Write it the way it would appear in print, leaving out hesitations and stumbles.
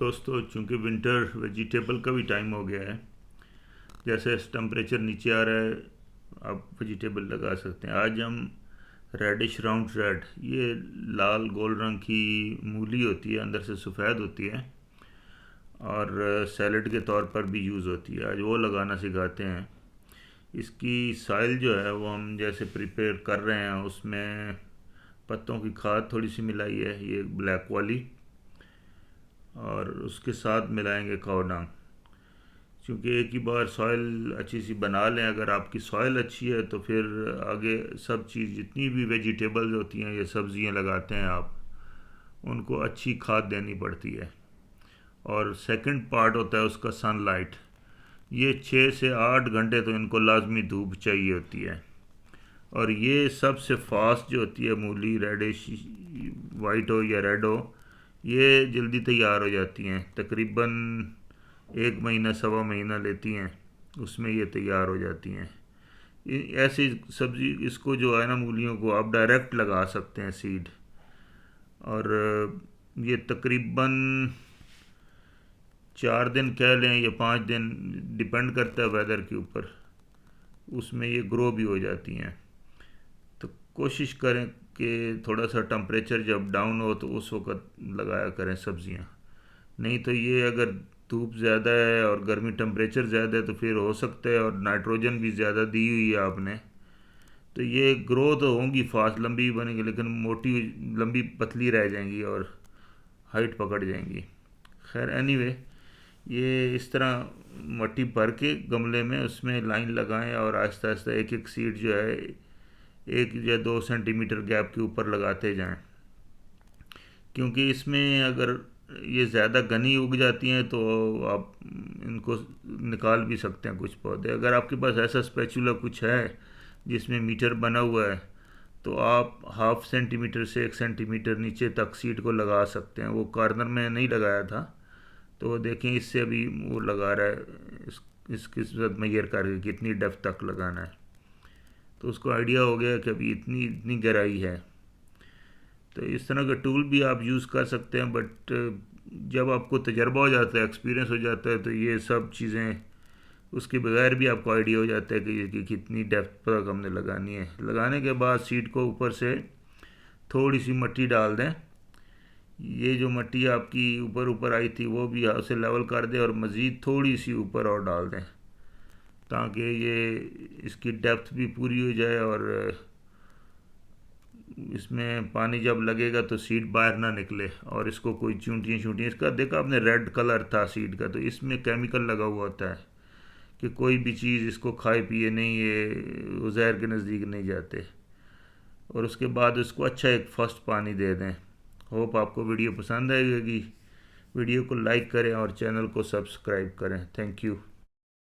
दोस्तों, चूंकि winter vegetable का भी टाइम हो गया है, जैसे टेम्परेचर नीचे आ रहा है आप वेजिटेबल लगा सकते हैं। आज हम रेडिश राउंड रेड, ये लाल गोल्ड रंग की मूली होती है, अंदर से सफ़ेद होती है और सैलड के तौर पर भी यूज़ होती है। आज वो लगाना सिखाते हैं। इसकी साइल जो है वो हम जैसे प्रिपेयर कर रहे हैं, उसमें पत्तों की खाद थोड़ी सी मिलाई है, ये ब्लैक वाली, और उसके साथ मिलाएंगे कावडांग। क्योंकि एक ही बार सॉइल अच्छी सी बना लें, अगर आपकी सॉइल अच्छी है तो फिर आगे सब चीज़ जितनी भी वेजिटेबल्स होती हैं या सब्ज़ियाँ लगाते हैं आप, उनको अच्छी खाद देनी पड़ती है। और सेकंड पार्ट होता है उसका सनलाइट। ये 6 से 8 घंटे तो इनको लाजमी धूप चाहिए होती है। और ये सबसे फास्ट जो होती है मूली, रेडिश वाइट हो या रेड हो, ये जल्दी तैयार हो जाती हैं। तकरीबन 1 महीना 1.25 महीना लेती हैं, उसमें ये तैयार हो जाती हैं। ऐसी सब्ज़ी, इसको जो है ना, मूलियों को आप डायरेक्ट लगा सकते हैं सीड। और ये तकरीबन 4 दिन कह लें या 5 दिन, डिपेंड करता है वेदर के ऊपर, उसमें ये ग्रो भी हो जाती हैं। तो कोशिश करें कि थोड़ा सा टेम्परेचर जब डाउन हो तो उस वक़्त लगाया करें सब्ज़ियाँ। नहीं तो ये अगर धूप ज़्यादा है और गर्मी टेम्परेचर ज़्यादा है तो फिर हो सकता है, और नाइट्रोजन भी ज़्यादा दी हुई है आपने, तो ये ग्रो तो होंगी फास्ट, लंबी भी बनेंगी, लेकिन मोटी लंबी पतली रह जाएंगी और हाइट पकड़ जाएंगी। खैर एनीवे, ये इस तरह मट्टी भर के गमले में उसमें लाइन लगाएं और आहिस्ता आहिस्ता एक एक सीड जो है 1 या 2 सेंटीमीटर गैप के ऊपर लगाते जाएं। क्योंकि इसमें अगर ये ज़्यादा घनी उग जाती हैं तो आप इनको निकाल भी सकते हैं कुछ पौधे। अगर आपके पास ऐसा स्पैचुला कुछ है जिसमें मीटर बना हुआ है, तो आप 1/2 सेंटीमीटर से 1 सेंटीमीटर नीचे तक सीड को लगा सकते हैं। वो कॉर्नर में नहीं लगाया था, तो वो देखें इससे अभी वो लगा रहा है, इसके साथ मैयर करके कितनी डेप्थ तक लगाना है, तो उसको आइडिया हो गया कि अभी इतनी इतनी गहराई है। तो इस तरह का टूल भी आप यूज़ कर सकते हैं, बट जब आपको तजर्बा हो जाता है, एक्सपीरियंस हो जाता है, तो ये सब चीज़ें उसके बगैर भी आपको आइडिया हो जाता है कि ये कितनी डेप्थ तक हमने लगानी है। लगाने के बाद सीड को ऊपर से थोड़ी सी मिट्टी डाल दें। ये जो मिट्टी आपकी ऊपर ऊपर आई थी वो भी उसे लेवल कर दें, और मज़ीद थोड़ी सी ऊपर और डाल दें, ताकि ये इसकी डेप्थ भी पूरी हो जाए और इसमें पानी जब लगेगा तो सीड बाहर ना निकले और इसको कोई चूंटियाँ चूंटियाँ। इसका देखा आपने, रेड कलर था सीड का, तो इसमें केमिकल लगा हुआ होता है कि कोई भी चीज़ इसको खाए पिए नहीं, ये जहर के नज़दीक नहीं जाते। और उसके बाद उसको अच्छा एक फर्स्ट पानी दे दें। होप आपको वीडियो पसंद आएगी। वीडियो को लाइक करें और चैनल को सब्सक्राइब करें। Thank you.